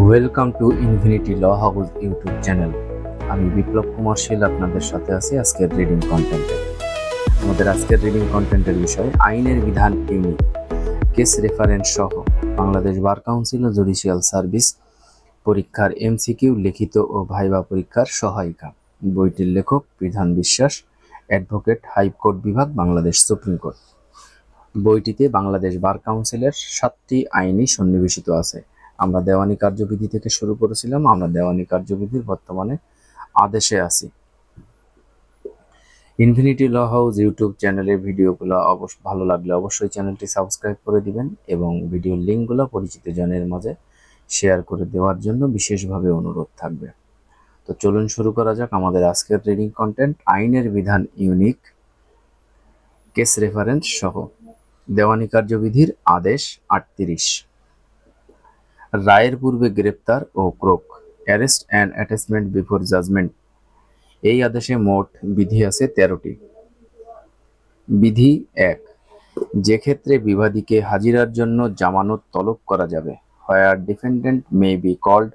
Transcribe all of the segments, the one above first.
Welcome to Infinity Law House YouTube channel. আমি বিপ্লব কুমার শীল আপনাদের সাথে আছি আজকের রিডিং কন্টেন্টে। আমাদের আজকের রিডিং কন্টেন্টের বিষয় আইনের বিধান ইউনিক, কেস রেফারেন্স সহ বাংলাদেশ বার কাউন্সিল ও জুডিশিয়াল সার্ভিস পরীক্ষার এমসিকিউ লিখিত ও ভাইবা পরীক্ষার সহায়িকা। বইটির লেখক বিধান বিশ্বাস, অ্যাডভোকেট, হাইকোর্ট বিভাগ, বাংলাদেশ সুপ্রিম কোর্ট। বইটিতে বাংলাদেশ বার কাউন্সিলের 7টি আইনই সন্নিবেশিত আছে। আমরা দেওয়ানি কার্যবিধি থেকে শুরু করেছিলাম, আমরা দেওয়ানি কার্যবিধির বর্তমানে আদেশে আছি। ইনফিনিটি ল হাউস ইউটিউব চ্যানেলের ভিডিওগুলো ভালো লাগলে অবশ্যই চ্যানেলটি সাবস্ক্রাইব করে দিবেন এবং ভিডিওর লিঙ্কগুলো পরিচিত জনের মাঝে শেয়ার করে দেওয়ার জন্য বিশেষভাবে অনুরোধ থাকবে। তো চলুন শুরু করা যাক আমাদের আজকের রিডিং কন্টেন্ট। আইনের বিধান ইউনিক, কেস রেফারেন্স সহ দেওয়ানি কার্যবিধির আদেশ 38। রায়ের পূর্বে গ্রেপ্তার ও ক্রোক, arrest and attachment before judgment. এই আদেশে মোট বিধি আছে 13টি। বিধি 1, যে ক্ষেত্রে বিবাদীকে হাজিরার জন্য জামানত তলব করা যাবে, where defendant may be called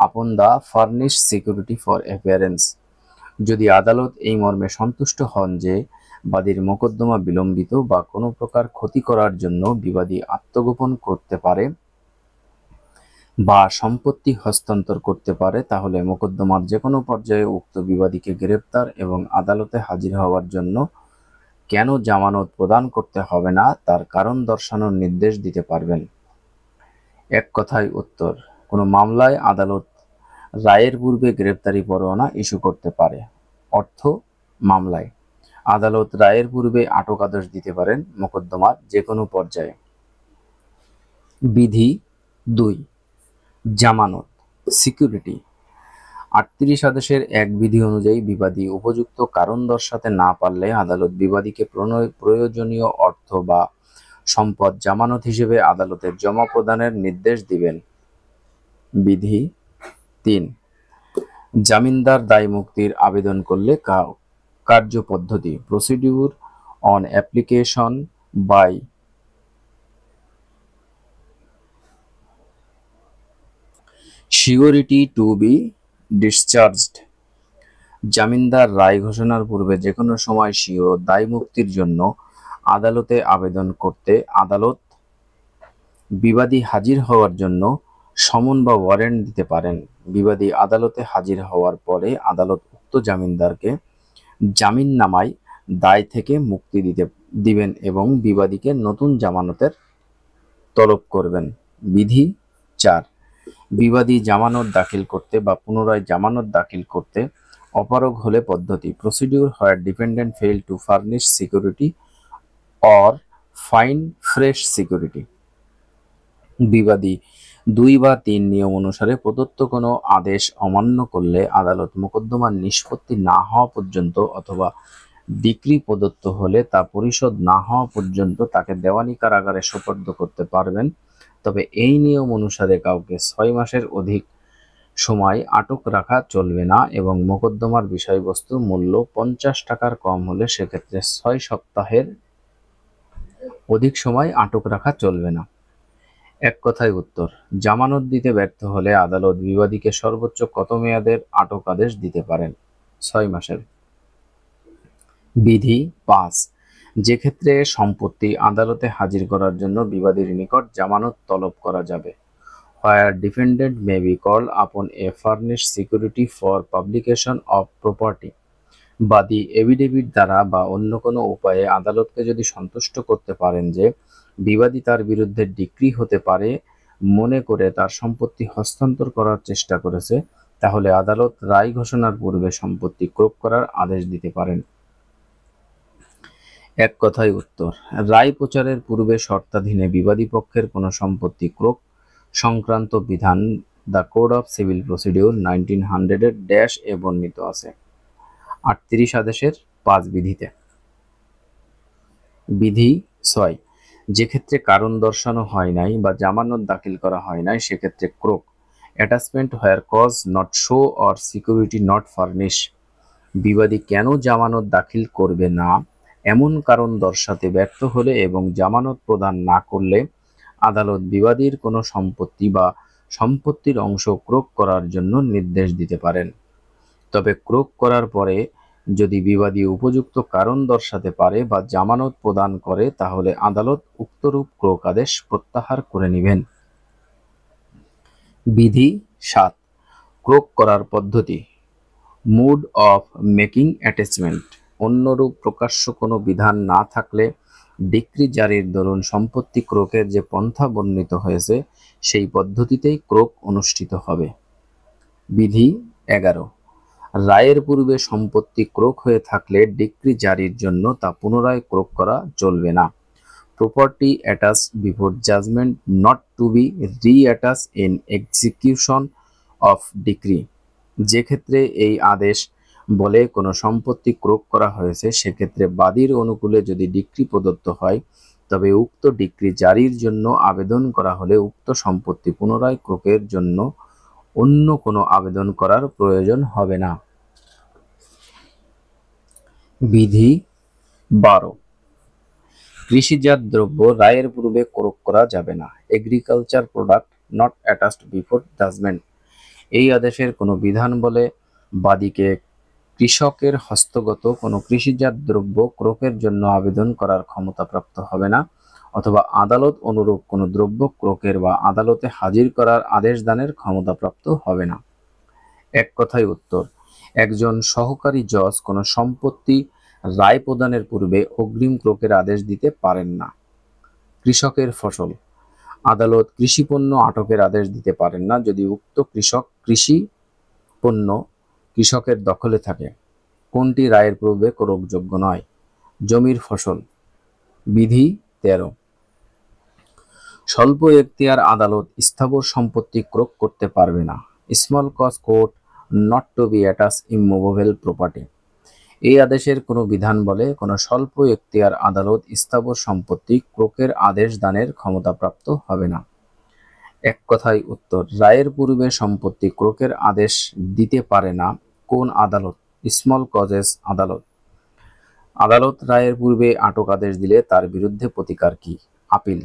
upon the furnish security for appearance. যদি আদালত এই মর্মে সন্তুষ্ট হন যে বাদীর মোকদ্দমা বিলম্বিত বা কোনো প্রকার ক্ষতি করার জন্য বিবাদী আত্মগোপন করতে পারে বা সম্পত্তি হস্তান্তর করতে পারে, তাহলে মোকদ্দমার যে কোনো পর্যায়ে উক্ত বিবাদীকে গ্রেপ্তার এবং আদালতে হাজির হওয়ার জন্য কেন জামানত প্রদান করতে হবে না তার কারণ দর্শানোর নির্দেশ দিতে পারবেন। এক কথায় উত্তর, কোনো মামলায় আদালত রায়ের পূর্বে গ্রেপ্তারি পরোয়ানা ইস্যু করতে পারে। অর্থ, মামলায় আদালত রায়ের পূর্বে আটক আদেশ দিতে পারেন মোকদ্দমার যে কোনো পর্যায়ে। বিধি 2, জামানত সিকিউরিটি। 38 আদেশের এক বিধি অনুযায়ী বিবাদী উপযুক্ত কারণ দর্শাতে না পারলে আদালত বিবাদীকে প্রয়োজনীয় অর্থ বা সম্পদ জামানত হিসেবে আদালতের জমা প্রদানের নির্দেশ দিবেন। বিধি 3, জামিনদার দায় মুক্তির আবেদন করলে কার্যপদ্ধতি, procedure on application by surety to be discharged. জামিনদার রায় ঘোষণার পূর্বে যে কোনো সময় স্বীয় দায় মুক্তির জন্য আদালতে আবেদন করতে আদালত বিবাদী হাজির হওয়ার জন্য সমন বা ওয়ারেন্ট দিতে পারেন। বিবাদী আদালতে হাজির হওয়ার পরে আদালত উক্ত জামিনদারকে জামিননামায় দায় থেকে মুক্তি দিবেন এবং বিবাদীকে নতুন জামানতের তলব করবেন। বিধি 4, বিবাদী জামানত দাখিল করতে বা পুনরায় জামানত দাখিল করতে অপারগ হলে পদ্ধতি, procedure where dependent fail to furnish security or find fresh security. বিবাদী 2 বা 3 নিয়ম অনুসারে প্রদত্ত কোনো আদেশ অমান্য করলে আদালত মোকদ্দমার নিষ্পত্তি না হওয়া পর্যন্ত অথবা ডিক্রি প্রদত্ত হলে তা পরিশোধ না হওয়া পর্যন্ত তাকে দেওয়ানি কারাগারে সোপর্দ করতে পারবেন। তবে এই নিয়ম অনুসারে কাউকে 6 মাসের অধিক সময় আটক রাখা চলবে না এবং মোকদ্দমার বিষয়বস্তু মূল্য 50 টাকার কম হলে সেক্ষেত্রে 6 সপ্তাহের অধিক সময় আটক রাখা চলবে না। এক কথায় উত্তর, জামানত দিতে ব্যর্থ হলে আদালত বিবাদীকে সর্বোচ্চ কত মেয়াদের আটক আদেশ দিতে পারেন? 6 মাসের। বিধি 5, যে ক্ষেত্রে সম্পত্তি আদালতে হাজির করার জন্য বিবাদীর নিকট জামানত তলব করা যাবে, where defendant may be called upon a furnish security for publication of property. বাদী এফিডেভিট দ্বারা বা অন্য কোনো উপায়ে আদালতকে যদি সন্তুষ্ট করতে পারেন যে বিবাদী তার বিরুদ্ধে ডিক্রি হতে পারে মনে করে তার সম্পত্তি হস্তান্তর করার চেষ্টা করেছে, তাহলে আদালত রায় ঘোষণার পূর্বে সম্পত্তি ক্রোক করার আদেশ দিতে পারেন। এক কথায় উত্তর, রায় প্রচারের পূর্বে শর্তাধীনে বিবাদী পক্ষের কোনো সম্পত্তি ক্রোক সংক্রান্ত বিধান the code of civil procedure 1900 বর্ণিত আছে 38 আদেশের 5 বিধিতে। বিধি 6, যে ক্ষেত্রে কারণ দর্শানো হয় নাই বা জামানত দাখিল করা হয় নাই সেক্ষেত্রে ক্রোক, attachment where cause not show or security not furnish. বিবাদী কেন জামানত দাখিল করবে না এমন কারণ দর্শাতে ব্যর্থ হলে এবং জামানত প্রদান না করলে আদালত বিবাদীর কোনো সম্পত্তি বা সম্পত্তির অংশ ক্রোক করার জন্য নির্দেশ দিতে পারেন। তবে ক্রোক করার পরে যদি বিবাদী উপযুক্ত কারণ দর্শাতে পারে বা জামানত প্রদান করে তাহলে আদালত উক্তরূপ ক্রোক আদেশ প্রত্যাহার করে নেবেন। বিধি 7, ক্রোক করার পদ্ধতি। Mode of making attachment. অন্যরূপ প্রকাশ্য কোনো বিধান না থাকলে ডিক্রি জারির দরুন সম্পত্তি ক্রোকের যে পন্থা বর্ণিত হয়েছে সেই পদ্ধতিতেই ক্রোক অনুষ্ঠিত হবে। বিধি 11, রায়ের পূর্বে সম্পত্তি ক্রোক হয়ে থাকলে ডিক্রি জারির জন্য তা পুনরায় ক্রোক করা চলবে না। Property attach before judgment not to be reattach in execution of decree. যে ক্ষেত্রে এই আদেশ বলে কোনো সম্পত্তি ক্রোক করা হয়েছে সেক্ষেত্রে বাদীর অনুকূলে যদি ডিক্রি প্রদত্ত হয় তবে উক্ত ডিক্রি জারির জন্য আবেদন করা হলে উক্ত সম্পত্তি পুনরায় ক্রোকের জন্য অন্য কোনো আবেদন করার প্রয়োজন হবে না। বিধি 12, কৃষিজাত দ্রব্য রায়ের পূর্বে ক্রোক করা যাবে না। Agriculture product not attached before judgment. এই আদেশের কোনো বিধান বলে বাদীকে কৃষকের হস্তগত কোনো কৃষিজাত দ্রব্য ক্রোকের জন্য আবেদন করার ক্ষমতাপ্রাপ্ত হবে না, অথবা আদালত অনুরূপ কোনো দ্রব্য ক্রোকের বা আদালতে হাজির করার আদেশ দানের ক্ষমতাপ্রাপ্ত হবে না। এক কথায় উত্তর, একজন সহকারী জজ কোনো সম্পত্তি রায় প্রদানের পূর্বে অগ্রিম ক্রোকের আদেশ দিতে পারেন না। কৃষকের ফসল। আদালত কৃষিপণ্য আটকের আদেশ দিতে পারেন না যদি উক্ত কৃষি পণ্য কৃষকের দখলে থাকে। কোনটি রায়ের পূর্বে ক্রোকযোগ্য নয়? জমির ফসল। বিধি 13, স্বল্প এখতিয়ার আদালত স্থাবর সম্পত্তি ক্রোক করতে পারবে না। Small cause court not to be attach immovable property. এই আদেশের কোনো বিধান বলে কোনো স্বল্প এখতিয়ার আদালত স্থাবর সম্পত্তি ক্রোকের আদেশ দানের ক্ষমতাপ্রাপ্ত হবে না। এক কথায় উত্তর, রায়ের পূর্বে সম্পত্তি ক্রোকের আদেশ দিতে পারে না কোন আদালত? স্মল কজেস আদালত। আদালত রায়ের পূর্বে আটক আদেশ দিলে তার বিরুদ্ধে প্রতিকার কি? আপিল।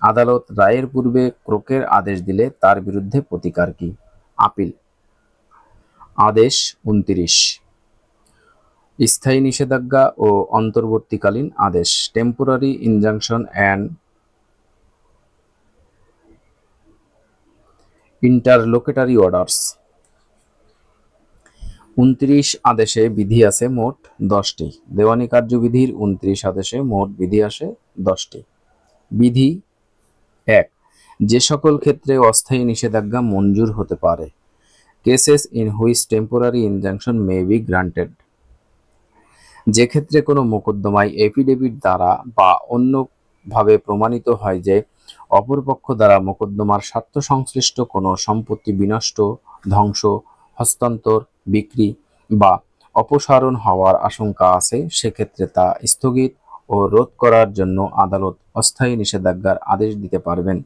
আদালত রায়ের পূর্বে ক্রোকের আদেশ দিলে তার বিরুদ্ধে প্রতিকার কি? আপিল। আদেশ 29, স্থায়ী নিষেধাজ্ঞা ও অন্তর্বর্তীকালীন আদেশ। Temporary injunction and interlocutory orders. 29 আদেশে বিধি আছে মোট 10টি। দেওয়ানি কার্যবিধির 29 আদেশে মোট বিধি আসে 10টি। বিধি 1, যে সকল ক্ষেত্রে অস্থায়ী নিষেধাজ্ঞা মঞ্জুর হতে পারে। Cases in which temporary injunction may be granted. যে ক্ষেত্রে কোনো মোকদ্দমায় এফিডেভিট দ্বারা বা অন্যভাবে প্রমাণিত হয় যে অপরপক্ষ দ্বারা মোকদ্দমার স্বার্থ সংশ্লিষ্ট কোনো সম্পত্তি বিনষ্ট, ধ্বংস, হস্তান্তর, বিক্রি বা অপসারণ হওয়ার আশঙ্কা আছে, সেক্ষেত্রে তা স্থগিত ও রোধ করার জন্য আদালত অস্থায়ী নিষেধাজ্ঞার আদেশ দিতে পারবেন,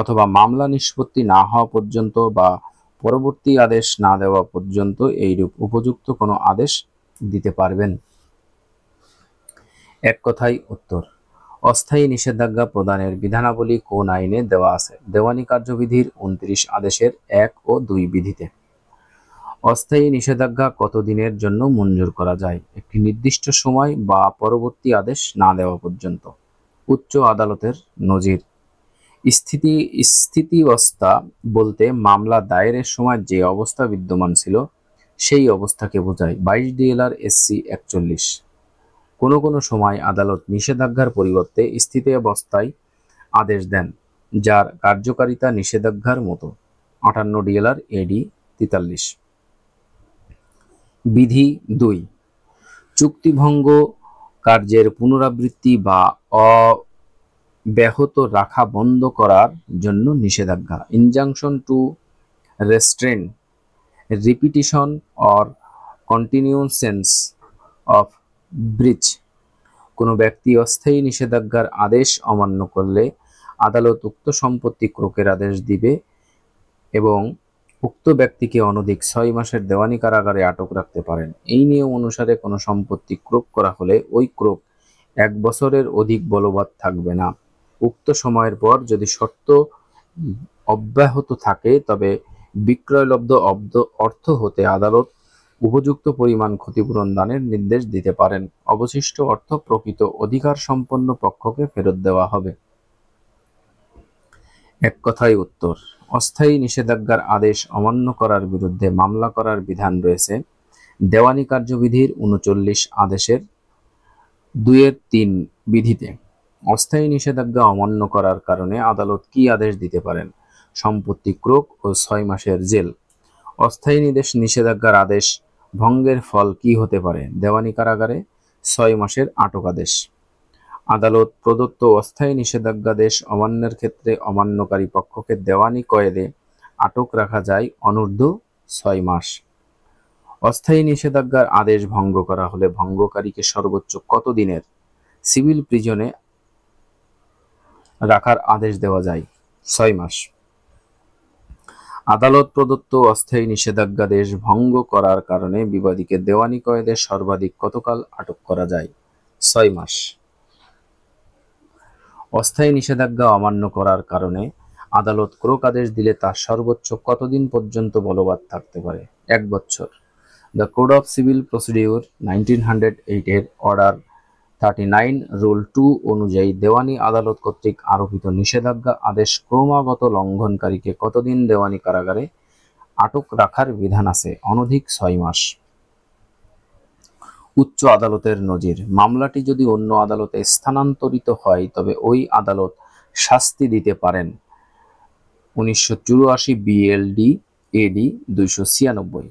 অথবা মামলা নিষ্পত্তি না হওয়া পর্যন্ত বা পরবর্তী আদেশ না দেওয়া পর্যন্ত এইরূপ উপযুক্ত কোনো আদেশ দিতে পারবেন। এক কথায় উত্তর, অস্থায়ী নিষেধাজ্ঞা প্রদানের বিধানাবলী কোন আইনে দেওয়া আছে? দেওয়ানি কার্যবিধির 29 আদেশের 1 ও 2 বিধিতে। অস্থায়ী নিষেধাজ্ঞা কতদিনের জন্য মঞ্জুর করা যায়? একটি নির্দিষ্ট সময় বা পরবর্তী আদেশ না দেওয়া পর্যন্ত। উচ্চ আদালতের নজির। স্থিতিবস্থা বলতে মামলা দায়েরের সময় যে অবস্থা বিদ্যমান ছিল সেই অবস্থাকে বোঝায়। 22 DLR SC 41। কোনো কোনো সময় আদালত নিষেধাজ্ঞার পরিবর্তে স্থিতাবস্থায় আদেশ দেন যার কার্যকারিতা নিষেধাজ্ঞার মতো। 58 DLR AD 43। বিধি 2, চুক্তিভঙ্গ কার্যের পুনরাবৃত্তি বা অব্যাহত রাখা বন্ধ করার জন্য নিষেধাজ্ঞা। Injunction to restrain repetition or continuance of breach. কোনো ব্যক্তি অস্থায়ী নিষেধাজ্ঞার আদেশ অমান্য করলে আদালত উক্ত সম্পত্তি ক্রোকের আদেশ দিবে এবং উক্ত ব্যক্তিকে অনধিক 6 মাসের দেওয়ানি কারাগারে আটক রাখতে পারেন। এই নিয়ম অনুসারে কোনো সম্পত্তি ক্রোক করা হলে ওই ক্রোক 1 বছরের অধিক বলবৎ থাকবে না। উক্ত সময়ের পর যদি শর্ত অব্যাহত থাকে তবে বিক্রয়লব্ধ অর্থ হতে আদালত উপযুক্ত পরিমাণ ক্ষতিপূরণ দানের নির্দেশ দিতে পারেন। অবশিষ্ট অর্থ প্রকৃত অধিকার সম্পন্ন পক্ষকে ফেরত দেওয়া হবে। এক কথায় উত্তর, অস্থায়ী নিষেধাজ্ঞার আদেশ অমান্য করার বিরুদ্ধে মামলা করার বিধান রয়েছে দেওয়ানি কার্যবিধির ৩৯ আদেশের ২-৩ বিধিতে। অস্থায়ী নিষেধাজ্ঞা অমান্য করার কারণে আদালত কি আদেশ দিতে পারেন? সম্পত্তি ক্রোক ও ৬ মাসের জেল। অস্থায়ী নিষেধাজ্ঞার আদেশ ভঙ্গের ফল কি হতে পারে? দেওয়ানি কারাগারে ৬ মাসের আটক আদেশ। আদালত প্রদত্ত অস্থায়ী নিষেধাজ্ঞাদেশ অমান্যের ক্ষেত্রে অমান্যকারী পক্ষকে দেওয়ানি কয়েদে আটক রাখা যায় অনূর্ধ্ব ৬ মাস। অস্থায়ী নিষেধাজ্ঞার আদেশ ভঙ্গ করা হলে ভঙ্গকারীকে সর্বোচ্চ কত দিনের সিভিল প্রিজনে রাখার আদেশ দেওয়া যায়? ৬ মাস। আদালত প্রদত্ত অস্থায়ী নিষেধাজ্ঞাদেশ ভঙ্গ করার কারণে বিবাদীকে দেওয়ানি কয়েদে সর্বাধিক কতকাল আটক করা যায়? ৬ মাস। অস্থায়ী নিষেধাজ্ঞা অমান্য করার কারণে আদালত ক্রোক আদেশ দিলে তা সর্বোচ্চ কতদিন পর্যন্ত বলবৎ থাকতে পারে? ১ বছর। The code of civil procedure 1908 এর অর্ডার 39 রুল 2 অনুযায়ী দেওয়ানি আদালত কর্তৃক আরোপিত নিষেধাজ্ঞা আদেশ ক্রমাগত লঙ্ঘনকারীকে কতদিন দেওয়ানি কারাগারে আটক রাখার বিধান আছে? অনধিক ৬ মাস। উচ্চ আদালতের নজির, মামলাটি যদি অন্য আদালতে স্থানান্তরিত হয় তবে ওই আদালত শাস্তি দিতে পারেন। 1984 BLD AD 296।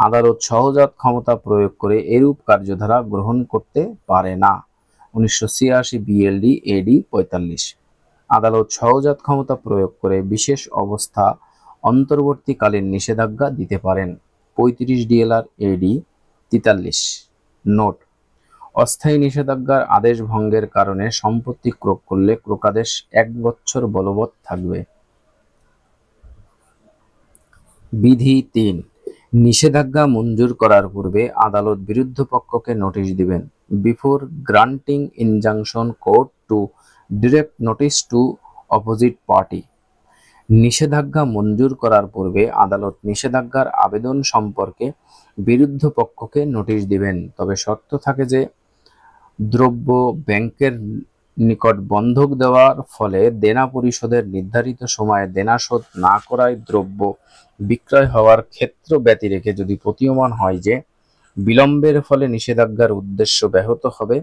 আদালত সহজাত ক্ষমতা প্রয়োগ করে এরূপ কার্যধারা গ্রহণ করতে পারে না। 1986 BLD AD 45। আদালত সহজাত ক্ষমতা প্রয়োগ করে বিশেষ অবস্থা অন্তর্বর্তীকালীন নিষেধাজ্ঞা দিতে পারেন। 35 DLR AD 43। নোট, অস্থায়ী নিষেধাজ্ঞার আদেশ ভঙ্গের কারণে সম্পত্তি ক্রোক করলে ক্রোকাদেশ ১ বছর বলবৎ থাকবে। বিধি ৩। নিষেধাজ্ঞা মঞ্জুর করার পূর্বে আদালত বিরুদ্ধ পক্ষকে নোটিশ দিবেন। Before granting injunction court to direct notice to opposite party. নিষেধাজ্ঞা মঞ্জুর করার পূর্বে আদালত নিষেধাজ্ঞার আবেদন সম্পর্কে বিরুদ্ধ পক্ষকে নোটিশ দিবেন। তবে শর্ত থাকে যে দ্রব্য ব্যাংকের নিকট বন্ধক দেওয়ার ফলে দেনা পরিশোধের নির্ধারিত সময়ে দেনা শোধ না করায় দ্রব্য বিক্রয় হওয়ার ক্ষেত্র ব্যতি রেখে যদি প্রতীয়মান হয় যে বিলম্বের ফলে নিষেধাজ্ঞার উদ্দেশ্য ব্যাহত হবে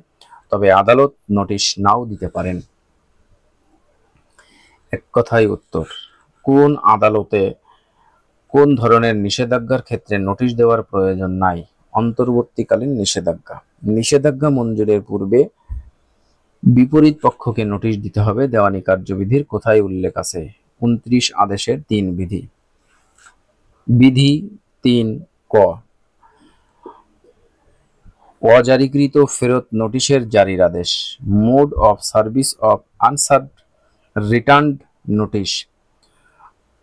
তবে আদালত নোটিশ নাও দিতে পারেন। এক কথায় উত্তর, কোন আদালতে কোন ধরনের নিষেধাজ্ঞার ক্ষেত্রে নোটিশ দেওয়ার প্রয়োজন নাই? অন্তর্বর্তীকালীন নিষেধাজ্ঞা। নিষেধাজ্ঞা মঞ্জুরের পূর্বে বিপরীত পক্ষকে নোটিশ দিতে হবে দেওয়ানি কার্যবিধির কোথায় উল্লেখ আছে? 29 আদেশের ৩ বিধি। বিধি ৩ ক। অজারিকৃত ফেরত নোটিশের জারির আদেশ। Mode of service of unserved returned notice.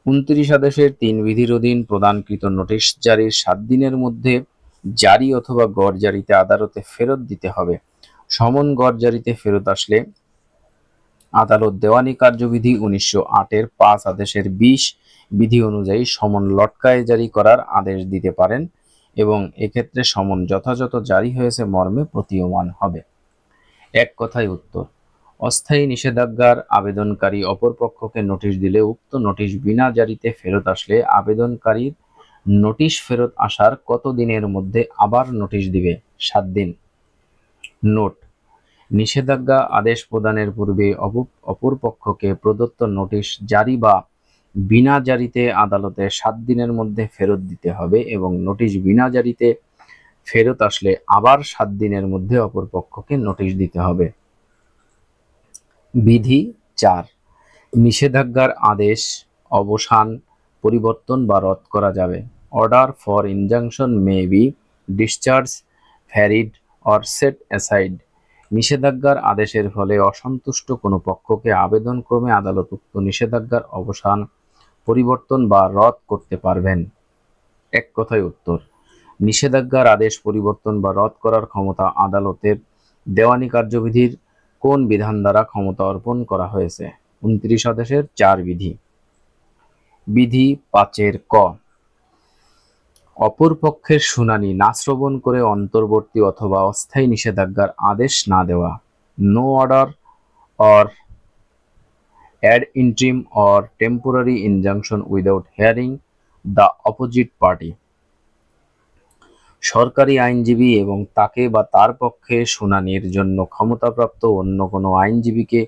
29 আদেশের ৩ বিধির অধীন প্রদানকৃত নোটিশ জারির ৭ দিনের মধ্যে জারি অথবা গড় জারিতে আদালতে ফেরত দিতে হবে। সমন গড় জারিতে ফেরত আসলে আদালত দেওয়ানি কার্যবিধি 1908 এর ৫ আদেশের 20 বিধি অনুযায়ী সমন লটকায় জারি করার আদেশ দিতে পারেন এবং এক্ষেত্রে সমন যথাযথ জারি হয়েছে মর্মে প্রতীয়মান হবে। এক কথায় উত্তর, অস্থায়ী নিষেধাজ্ঞার আবেদনকারী অপর পক্ষকে নোটিশ দিলে উক্ত নোটিশ বিনা জারিতে ফেরত আসলে আবেদনকারীর নোটিশ ফেরত আসার কত দিনের মধ্যে আবার নোটিশ দিবে? ৭ দিন। নোট, নিষেধাজ্ঞা আদেশ প্রদানের পূর্বে অপর পক্ষকে প্রদত্ত নোটিশ জারি বা বিনা জারিতে আদালতে ৭ দিনের মধ্যে ফেরত দিতে হবে এবং নোটিশ বিনা জারিতে ফেরত আসলে আবার ৭ দিনের মধ্যে অপর পক্ষকে নোটিশ দিতে হবে। বিধি ৪। নিষেধাজ্ঞার আদেশ অবসান, পরিবর্তন বা রদ করা যাবে। Order for injunction may be discharge, varied or set aside. নিষেধাজ্ঞার আদেশের ফলে অসন্তুষ্ট কোনো পক্ষকে আবেদনক্রমে আদালত উক্ত নিষেধাজ্ঞার অবসান, পরিবর্তন বা রদ করতে পারবেন। এক কথায় উত্তর, নিষেধাজ্ঞার আদেশ পরিবর্তন বা রদ করার ক্ষমতা আদালতের দেওয়ানি কার্যবিধির কোন বিধান দ্বারা ক্ষমতা অর্পণ করা হয়েছে? 29 আদেশের ৪ বিধি। বিধি 5 ক, অপর পক্ষের শুনানি না শ্রবণ করে অন্তর্বর্তী অথবা অস্থায়ী নিষেধাজ্ঞার আদেশ না দেওয়া। No order or ad interim or temporary injunction without hearing the opposite party। সরকারি আইনজীবী এবং তাকে বা তার পক্ষে শুনানির জন্য ক্ষমতাপ্রাপ্ত অন্য কোনো আইনজীবীকে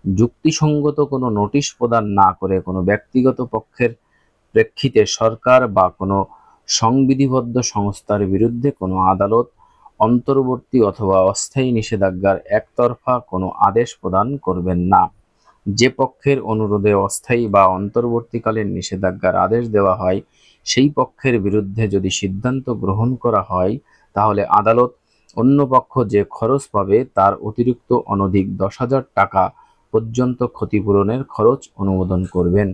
যুক্তিসঙ্গত কোনো নোটিশ প্রদান না করে কোনো ব্যক্তিগত পক্ষের প্রেক্ষিতে সরকার বা কোনো সংবিধিবদ্ধ সংস্থার বিরুদ্ধে কোনো আদালত অন্তর্বর্তী অথবা অস্থায়ী নিষেধাজ্ঞার একতরফা কোনো আদেশ প্রদান করবেন না। যে পক্ষের অনুরোধে অস্থায়ী বা অন্তর্বর্তীকালীন নিষেধাজ্ঞার আদেশ দেওয়া হয় সেই পক্ষের বিরুদ্ধে যদি সিদ্ধান্ত গ্রহণ করা হয় তাহলে আদালত অন্য পক্ষ যে খরচ পাবে তার অতিরিক্ত অনধিক 10,000 টাকা পর্যন্ত ক্ষতিপূরণের খরচ অনুমোদন করবেন।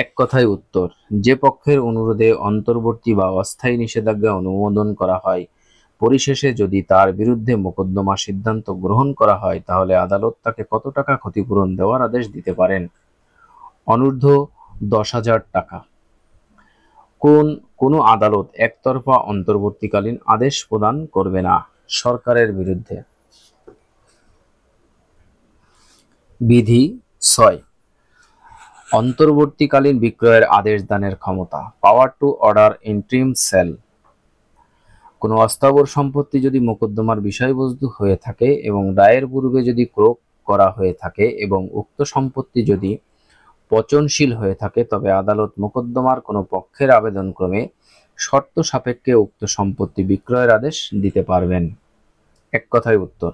এক কথায় উত্তর, যে পক্ষের অনুরোধে অন্তর্বর্তী বা অস্থায়ী নিষেধাজ্ঞা অনুমোদন করা হয় পরিশেষে যদি তার বিরুদ্ধে মোকদ্দমা সিদ্ধান্ত গ্রহণ করা হয় তাহলে আদালত তাকে কত টাকা ক্ষতিপূরণ দেওয়ার আদেশ দিতে পারেন? অনূর্ধ্ব 10,000 টাকা। কোনো আদালত একতরফা অন্তর্বর্তীকালীন আদেশ প্রদান করবে না সরকারের বিরুদ্ধে। বিধি 6, অন্তর্বর্তীকালীন বিক্রয়ের আদেশ দানের ক্ষমতা। Power to order interim sale. কোনো অস্থাবর সম্পত্তি যদি মোকদ্দমার বিষয়বস্তু হয়ে থাকে এবং রায়ের পূর্বে যদি ক্রয় করা হয়ে থাকে এবং উক্ত সম্পত্তি যদি পচনশীল হয়ে থাকে তবে আদালত মোকদ্দমার কোনো পক্ষের আবেদনক্রমে শর্ত সাপেক্ষে উক্ত সম্পত্তি বিক্রয়ের আদেশ দিতে পারবেন। এক কথায় উত্তর,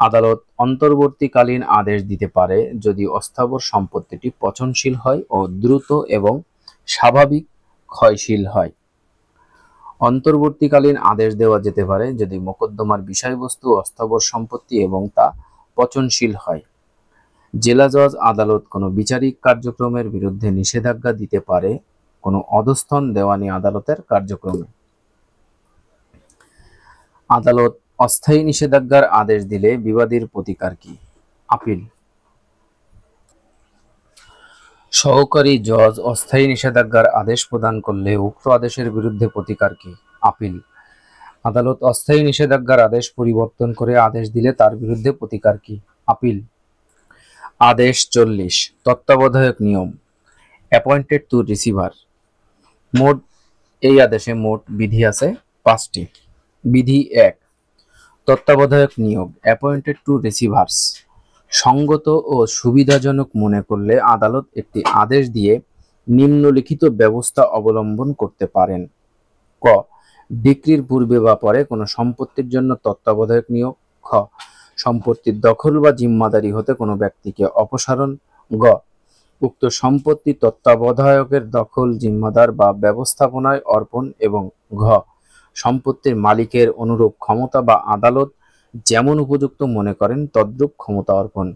আদালত অন্তর্বর্তীকালীন আদেশ দিতে পারে যদি অস্থাবর সম্পত্তিটি পচনশীল হয় ও দ্রুত এবং স্বাভাবিক ক্ষয়শীল হয়। অন্তর্বর্তীকালীন আদেশ দেওয়া যেতে পারে যদি মোকদ্দমার বিষয়বস্তু অস্থাবর সম্পত্তি এবং তা পচনশীল হয়। জেলা জজ আদালত কোনো বিচারিক কার্যক্রমের বিরুদ্ধে নিষেধাজ্ঞা দিতে পারে কোনো অধস্তন দেওয়ানি আদালতের কার্যক্রমে। আদালত অস্থায়ী নিষেধাজ্ঞার আদেশ দিলে বিবাদীর প্রতিকার কি? আপিল। সহকারী জজ অস্থায়ী নিষেধাজ্ঞার আদেশ প্রদান করলে উক্ত আদেশের বিরুদ্ধে প্রতিকার কি? আপিল। আদালত অস্থায়ী নিষেধাজ্ঞার আদেশ পরিবর্তন করে আদেশ দিলে তার বিরুদ্ধে প্রতিকার কি? আপিল। আদেশ 40, তত্ত্বাবধায়ক নিয়ম। Appointed to receiver. এই আদেশে মোট বিধি আছে 5টি। বিধি 1, তত্ত্বাবধায়ক নিয়োগ। Appointed to receivers. সঙ্গত ও সুবিধাজনক মনে করলে আদালত একটি আদেশ দিয়ে নিম্নলিখিত ব্যবস্থা অবলম্বন করতে পারেন। ক, ডিক্রির পূর্বে বা পরে কোনো সম্পত্তির জন্য তত্ত্বাবধায়ক নিয়োগ। খ, সম্পত্তির দখল বা জিম্মাদারি হতে কোনো ব্যক্তিকে অপসারণ। গ, উক্ত সম্পত্তি তত্ত্বাবধায়কের দখল, জিম্মাদার বা ব্যবস্থাপনায় অর্পণ। এবং ঘ, সম্পত্তির মালিকের অনুরূপ ক্ষমতা বা আদালত যেমন উপযুক্ত মনে করেন তদ্রূপ ক্ষমতা অর্পণ।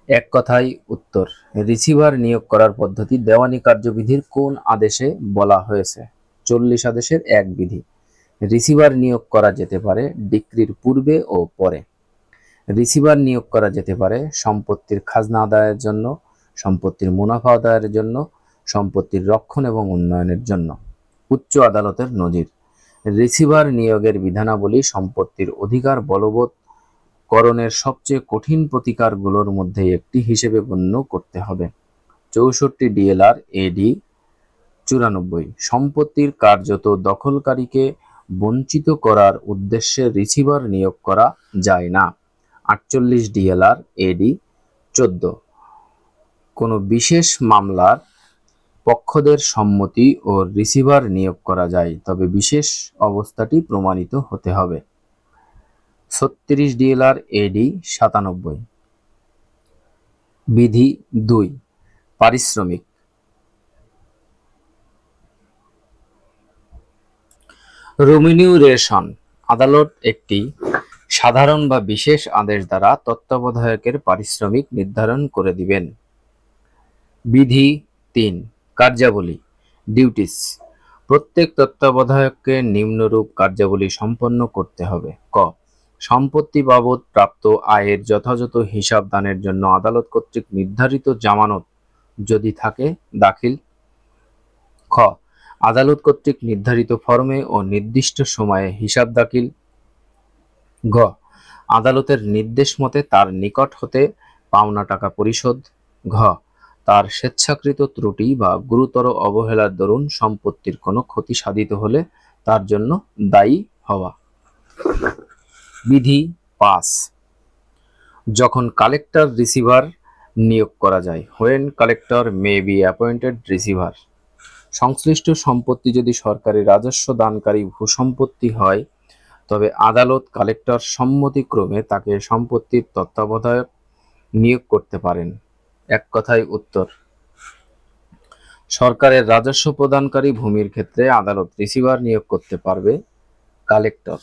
এক কথায় উত্তর, রিসিভার নিয়োগ করার পদ্ধতি দেওয়ানি কার্যবিধির কোন আদেশে বলা হয়েছে? 40 আদেশের এক বিধি। রিসিভার নিয়োগ করা যেতে পারে ডিক্রির পূর্বে ও পরে। রিসিভার নিয়োগ করা যেতে পারে সম্পত্তির খাজনা আদায়ের জন্য, সম্পত্তির মুনাফা আদায়ের জন্য, সম্পত্তির রক্ষণ এবং উন্নয়নের জন্য। উচ্চ আদালতের নজির। রিসিভার নিয়োগের বিধানাবলী সম্পত্তির অধিকার বলবৎ করণের সবচেয়ে কঠিন প্রতিকারগুলোর মধ্যে একটি হিসেবে গণ্য করতে হবে। 64 DLR AD 94। সম্পত্তির কার্যত দখলকারীকে বঞ্চিত করার উদ্দেশ্যে রিসিভার নিয়োগ করা যায় না। 48 DLR AD 14। কোনো বিশেষ মামলার পক্ষদের সম্মতি ও রিসিভার নিয়োগ করা যায়, তবে বিশেষ অবস্থাটি প্রমাণিত হতে হবে। 36 DLR AD 97। বিধি 2, পারিশ্রমিক। রেমিনিউরেশন। আদালত একটি সাধারণ বা বিশেষ আদেশ দ্বারা তত্ত্বাবধায়কের পারিশ্রমিক নির্ধারণ করে দিবেন। বিধি 3, কার্যাবলী, ডিউটিস। প্রত্যেক তত্ত্বাবধায়ককে নিম্নরূপ কার্যাবলী সম্পন্ন করতে হবে। ক, সম্পত্তি বাবদ প্রাপ্ত আয়ের যথাযথ হিসাব দানের জন্য আদালত কর্তৃক নির্ধারিত জামানত যদি থাকে দাখিল। খ, আদালত কর্তৃক নির্ধারিত ফরমে ও নির্দিষ্ট সময়ে হিসাব দাখিল। গ, আদালতের নির্দেশ মতে তার নিকট হতে পাওনা টাকা পরিশোধ। ঘ, তার স্বেচ্ছাকৃত ত্রুটি বা গুরুতর অবহেলার দরুন সম্পত্তির কোনো ক্ষতি সাধিত হলে তার জন্য দায়ী হওয়া। বিধি ৫, যখন কালেক্টর রিসিভার নিয়োগ করা যায়, when collector may be appointed receiver. সংশ্লিষ্ট সম্পত্তি যদি সরকারি রাজস্ব দানকারী ভূসম্পত্তি হয় তবে আদালত কালেক্টর সম্মতিক্রমে তাকে সম্পত্তির তত্ত্বাবধায়ক নিয়োগ করতে পারেন। এক কথায় উত্তর, সরকারের রাজস্ব প্রদানকারী ভূমির ক্ষেত্রে আদালত রিসিভার নিয়োগ করতে পারবে কালেক্টর।